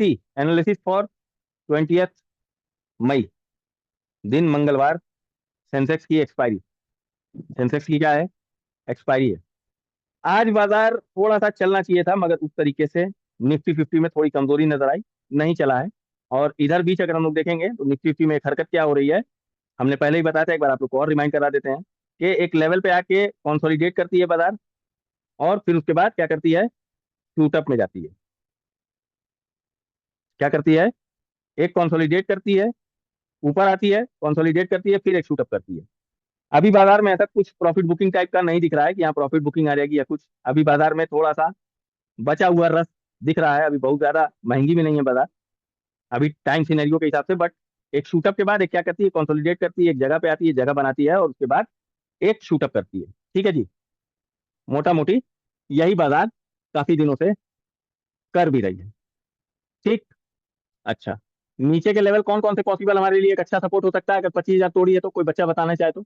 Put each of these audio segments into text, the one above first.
Nifty analysis for 20 मई, दिन मंगलवार। Sensex की एक्सपायरी, सेंसेक्स की क्या है, एक्सपायरी है। आज बाजार थोड़ा सा चलना चाहिए था, मगर उस तरीके से निफ्टी 50 में थोड़ी कमजोरी नजर आई, नहीं चला है। और इधर बीच अगर हम लोग देखेंगे तो निफ्टी 50 में एक हरकत क्या हो रही है, हमने पहले ही बताया था, एक बार आप लोग को और रिमाइंड करा देते हैं कि एक लेवल पे आके कंसोलिडेट करती है बाजार, और फिर उसके बाद क्या करती है, शूट अप में जाती है। क्या करती है, एक कंसोलिडेट करती है, ऊपर आती है, कंसोलिडेट करती है, फिर एक शूट अप करती है। अभी बाजार में ऐसा कुछ प्रॉफिट बुकिंग टाइप का नहीं दिख रहा है कि यहाँ प्रॉफिट बुकिंग आ जाएगी या कुछ। अभी बाजार में थोड़ा सा बचा हुआ रस दिख रहा है, अभी बहुत ज्यादा महंगी भी नहीं है बाजार अभी टाइम सिनेरियो के हिसाब से। बट एक शूटअप के बाद एक क्या करती है, कंसोलिडेट करती है, एक जगह पे आती है, जगह बनाती है, और उसके बाद एक शूटअप करती है। ठीक है जी, मोटा मोटी यही बाजार काफी दिनों से कर भी रही है। ठीक। अच्छा, नीचे के लेवल कौन कौन से पॉसिबल हमारे लिए एक अच्छा सपोर्ट हो सकता है, अगर 25,000 तोड़ी है तो कोई बच्चा बताना चाहे तो।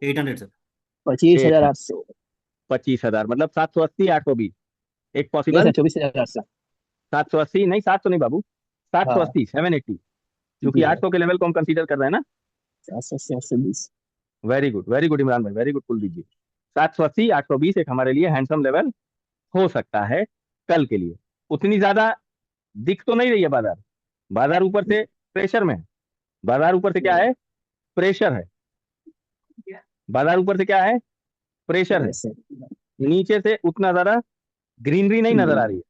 800 सर। 25,800। 25,000 मतलब 780, 820, एक नहीं पॉसिबल। सर, 24,800। 780 नहीं, 700 नहीं बाबू, सात सौ हाँ अस्सी 780, क्योंकि जी सर। 800 के लेवल को हम कंसीडर कर रहे हैं ना। 780, 820। वेरी गुड इमरान भाई, वेरी गुड कुलदीप जी। 780, 820 एक हमारे लिए हैंडसम लेवल हो सकता है कल के लिए। उतनी ज्यादा दिख तो नहीं रही है बाजार, बाजार ऊपर से प्रेशर में है। बाजार ऊपर से क्या है, प्रेशर है। बाजार ऊपर से क्या है, प्रेशर है। वैसे। नीचे से उतना ज्यादा ग्रीनरी नहीं नजर आ रही है,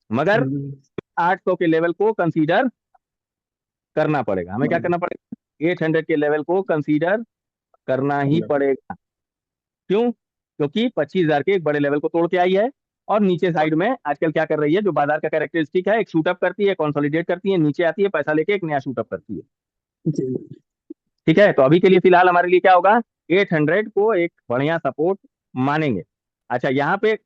मगर 800 के लेवल को कंसीडर करना पड़ेगा हमें। क्या करना पड़ेगा, 800 के लेवल को कंसीडर करना ही पड़ेगा। क्यों, क्योंकि 25,000 के एक बड़े लेवल को तोड़ के आई है, और नीचे साइड में आजकल क्या कर रही है, जो बाजार का कैरेक्टरिस्टिक है, एक शूटअप करती है, कंसोलिडेट करती है, नीचे आती है, पैसा लेके एक नया शूटअप करती है। ठीक है, तो अभी के लिए फिलहाल हमारे लिए क्या होगा, 800 को एक बढ़िया सपोर्ट मानेंगे। अच्छा, यहाँ पे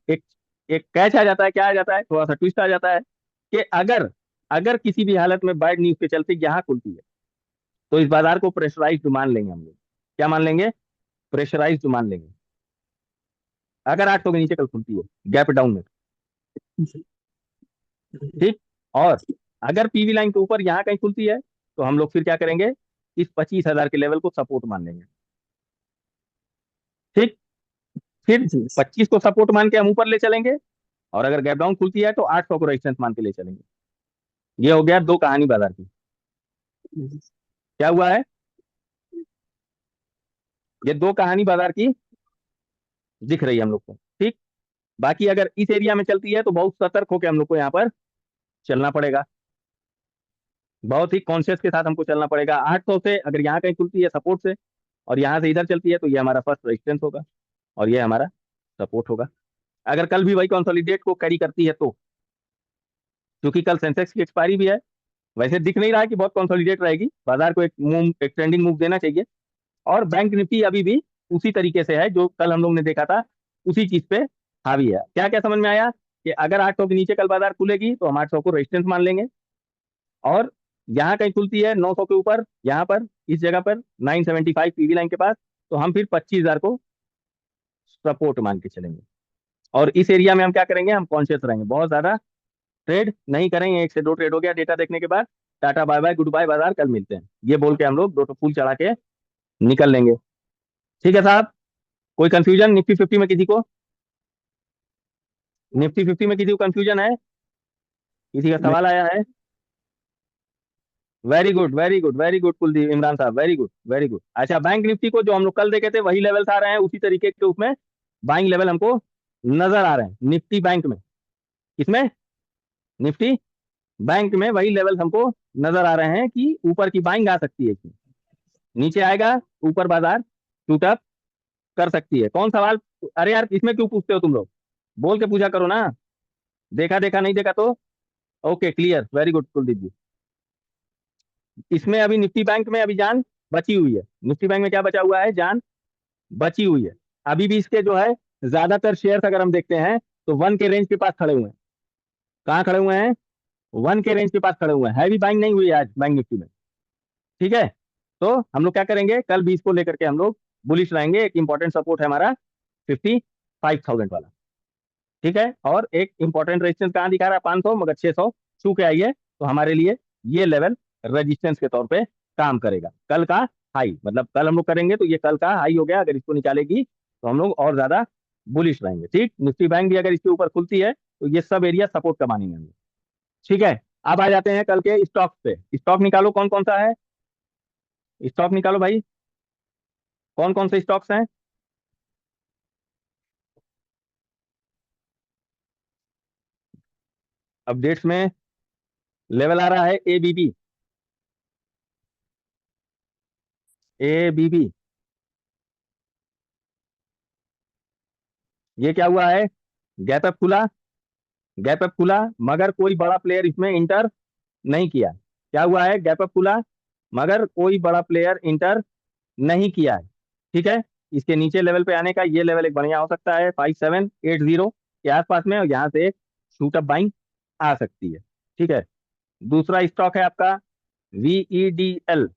एक एक कैच आ जाता है, क्या आ जाता है, थोड़ा सा ट्विस्ट आ जाता है कि अगर अगर किसी भी हालत में बैड न्यूज के चलते यहाँ खुलती है, तो इस बाजार को प्रेशराइज्ड मान लेंगे हम लोग। क्या मान लेंगे, प्रेशराइज्ड मान लेंगे। अगर 800 के नीचे कल खुलती है गैप डाउन में। ठीक। और अगर पीवी लाइन के ऊपर यहाँ कहीं खुलती है, तो हम लोग फिर क्या करेंगे, इस 25,000 के लेवल को सपोर्ट मान लेंगे। ठीक। फिर जी 25 को सपोर्ट मान के हम ऊपर ले चलेंगे, और अगर गैप डाउन खुलती है तो 800 को रेजिस्टेंस मान के ले चलेंगे। ये हो गया दो कहानी बाजार की। क्या हुआ है, ये दो कहानी बाजार की दिख रही है हम लोग को। ठीक। बाकी अगर इस एरिया में चलती है तो बहुत सतर्क होकर हम लोग को यहाँ पर चलना पड़ेगा, बहुत ही कॉन्शियस के साथ हमको चलना पड़ेगा। 800 से अगर यहाँ कहीं खुलती है सपोर्ट से, और यहाँ से इधर चलती है, तो ये हमारा फर्स्ट रेजिस्टेंस होगा, और ये हमारा सपोर्ट होगा। अगर कल भी वही कंसोलिडेट को कैरी करती है तो, क्योंकि कल सेंसेक्स की एक्सपायरी भी है, वैसे दिख नहीं रहा है कि बहुत कंसोलिडेट रहेगी, बाजार को एक मूव, एक ट्रेंडिंग मूव देना चाहिए। और बैंक निफ्टी अभी भी उसी तरीके से है जो कल हम लोग ने देखा था, उसी चीज पे हावी है। क्या क्या समझ में आया, कि अगर 800 के नीचे कल बाजार खुलेगी तो हम 800 को रेजिस्टेंस मान लेंगे, और यहाँ कहीं खुलती है 900 के ऊपर, यहाँ पर इस जगह पर 975 पीवी लाइन के पास, तो हम फिर 25,000 को सपोर्ट मान के चलेंगे। और इस एरिया में हम क्या करेंगे, हम कॉन्शियस रहेंगे, बहुत ज्यादा ट्रेड नहीं करेंगे। एक से दो ट्रेड हो गया डेटा देखने के बाद, tata bye bye goodbye बाजार, कल मिलते हैं, ये बोल के हम लोग दो फूल चढ़ा के निकल लेंगे। ठीक है साहब, कोई कंफ्यूजन निफ्टी 50 में किसी को, निफ्टी 50 में किसी को कंफ्यूजन है, किसी का सवाल आया है। Very good very good very good Kuldeep, Imran साहब, वेरी गुड वेरी गुड। अच्छा, बैंक निफ्टी को जो हम लोग कल देखे थे वही लेवल्स आ रहे हैं, उसी तरीके के उसमें बाइंग लेवल हमको नजर आ रहे हैं निफ्टी बैंक में। किसमें, निफ्टी बैंक में वही लेवल हमको नजर आ रहे हैं कि ऊपर की बाइंग आ सकती है इसमें, नीचे आएगा, ऊपर बाजार शूट अप कर सकती है। कौन सवाल, अरे यार इसमें क्यों पूछते हो तुम लोग, बोल के पूछा करो ना, देखा देखा नहीं देखा तो। Okay clear, very good Kuldeep ji. इसमें अभी निफ्टी बैंक में अभी जान बची हुई है, निफ्टी बैंक में क्या बचा हुआ है, जान बची हुई है। अभी भी इसके जो है ज्यादातर शेयर्स अगर हम देखते हैं तो 1 के रेंज के पास खड़े हुए हैं। कहाँ खड़े हुए हैं, 1 के रेंज के पास खड़े हुए हैं, हैवी बाइंग नहीं हुई है आज बैंक निफ्टी में। ठीक है, तो हम लोग क्या करेंगे, कल भी इसको लेकर के हम लोग बुलिश रहेंगे। एक इंपॉर्टेंट सपोर्ट है हमारा 55,000 वाला। ठीक है। और एक इंपॉर्टेंट रेजिस्टेंस कहाँ दिखा रहा है, 500, मगर 600 छू के आई है, तो हमारे लिए ये लेवल रेजिस्टेंस के तौर पे काम करेगा। कल का हाई, मतलब कल हम लोग करेंगे तो ये कल का हाई हो गया, अगर इसको निकालेगी तो हम लोग और ज्यादा बुलिश रहेंगे। ठीक, निफ्टी बैंक भी अगर इसके ऊपर खुलती है तो ये सब एरिया सपोर्ट का मानेंगे हम लोग। ठीक है, अब आ जाते हैं कल के स्टॉक पे। स्टॉक निकालो, कौन कौन सा है, स्टॉक निकालो भाई, कौन कौन से स्टॉक्स हैं। अपडेट्स में लेवल आ रहा है एबीबी, एबीबी, ये क्या हुआ है, गैप अप खुला, गैप अप खुला, मगर कोई बड़ा प्लेयर इसमें इंटर नहीं किया। क्या हुआ है, गैप अप खुला मगर कोई बड़ा प्लेयर इंटर नहीं किया है। ठीक है, इसके नीचे लेवल पे आने का ये लेवल एक बढ़िया हो सकता है 5780 के आसपास में, और यहाँ से एक शूट अप बाइंग आ सकती है। ठीक है, दूसरा स्टॉक है आपका वीईडीएल।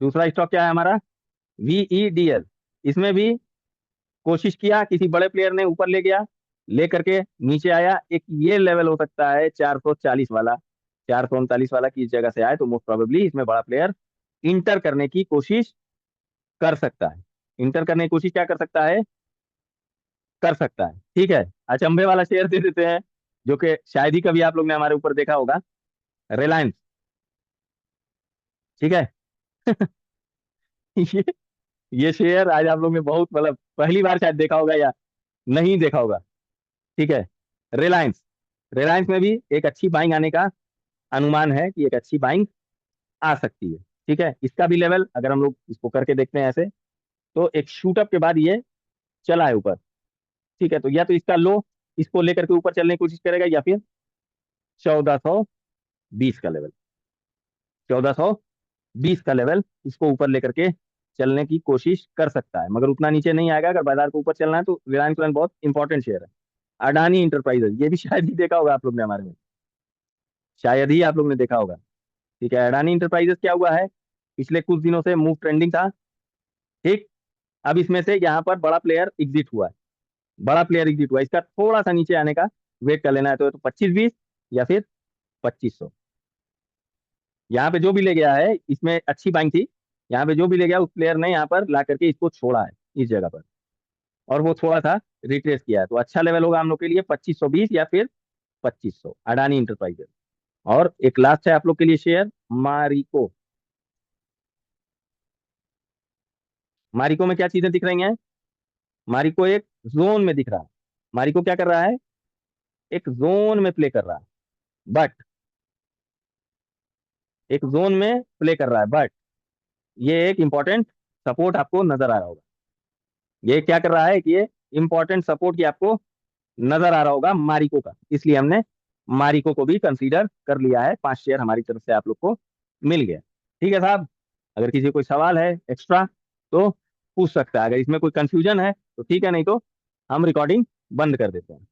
दूसरा स्टॉक क्या है हमारा, वीईडीएल। इसमें भी कोशिश किया, किसी बड़े प्लेयर ने ऊपर ले गया, ले करके नीचे आया। एक ये लेवल हो सकता है 440 वाला, 439 वाला की जगह से आए तो मोस्ट प्रोबेबली इसमें बड़ा प्लेयर इंटर करने की कोशिश कर सकता है। इंटर करने की कोशिश क्या कर सकता है, कर सकता है। ठीक है, अचंभे वाला शेयर दे देते हैं, जो कि शायद ही कभी आप लोग ने हमारे ऊपर देखा होगा, रिलायंस। ठीक है ये ये शेयर आज आप लोग ने बहुत, मतलब पहली बार शायद देखा होगा या नहीं देखा होगा। ठीक है, रिलायंस, रिलायंस में भी एक अच्छी बाइंग आने का अनुमान है कि एक अच्छी बाइंग आ सकती है। ठीक है, इसका भी लेवल अगर हम लोग इसको करके देखते हैं ऐसे, तो एक शूटअप के बाद ये चला है ऊपर। ठीक है, तो या तो इसका लो इसको लेकर के ऊपर चलने की कोशिश करेगा, या फिर 1420 का लेवल, 1420 का लेवल इसको ऊपर लेकर के चलने की कोशिश कर सकता है, मगर उतना नीचे नहीं आएगा। अगर बाजार को ऊपर चलना है तो रिलायंस ब्रांड बहुत इंपॉर्टेंट शेयर है। अडानी इंटरप्राइजेज, ये भी शायद ही देखा होगा आप लोग ने हमारे में, शायद ही आप लोग ने देखा होगा। ठीक है, अडानी इंटरप्राइजेस क्या हुआ है, पिछले कुछ दिनों से मूव ट्रेंडिंग था। ठीक, अब इसमें से यहाँ पर बड़ा प्लेयर एग्जिट हुआ है, बड़ा प्लेयर एग्जिट हुआ है, इसका थोड़ा सा नीचे आने का वेट कर लेना है, तो 2520 या फिर 2500। यहाँ पे जो भी ले गया है इसमें अच्छी बाइंग थी, यहाँ पे जो भी ले गया उस प्लेयर ने यहाँ पर ला करके इसको छोड़ा है इस जगह पर, और वो थोड़ा सा रिट्रेस किया है, तो अच्छा लेवल होगा हम लोग के लिए 2520 या फिर 2500, अडानी इंटरप्राइजेस। और एक लास्ट है आप लोग के लिए शेयर, मारिको। मारिको में क्या चीजें दिख रही हैं, मारिको एक जोन में दिख रहा है। मारिको क्या कर रहा है, एक जोन में प्ले कर रहा है, बट एक जोन में प्ले कर रहा है, बट ये एक इंपॉर्टेंट सपोर्ट आपको नजर आ रहा होगा। ये क्या कर रहा है कि ये इंपॉर्टेंट सपोर्ट की आपको नजर आ रहा होगा मारिको का, इसलिए हमने मारिको को भी कंसीडर कर लिया है। 5 शेयर हमारी तरफ से आप लोग को मिल गया। ठीक है साहब, अगर किसी को कोई सवाल है एक्स्ट्रा तो पूछ सकता है, अगर इसमें कोई कंफ्यूजन है तो ठीक है, नहीं तो हम रिकॉर्डिंग बंद कर देते हैं।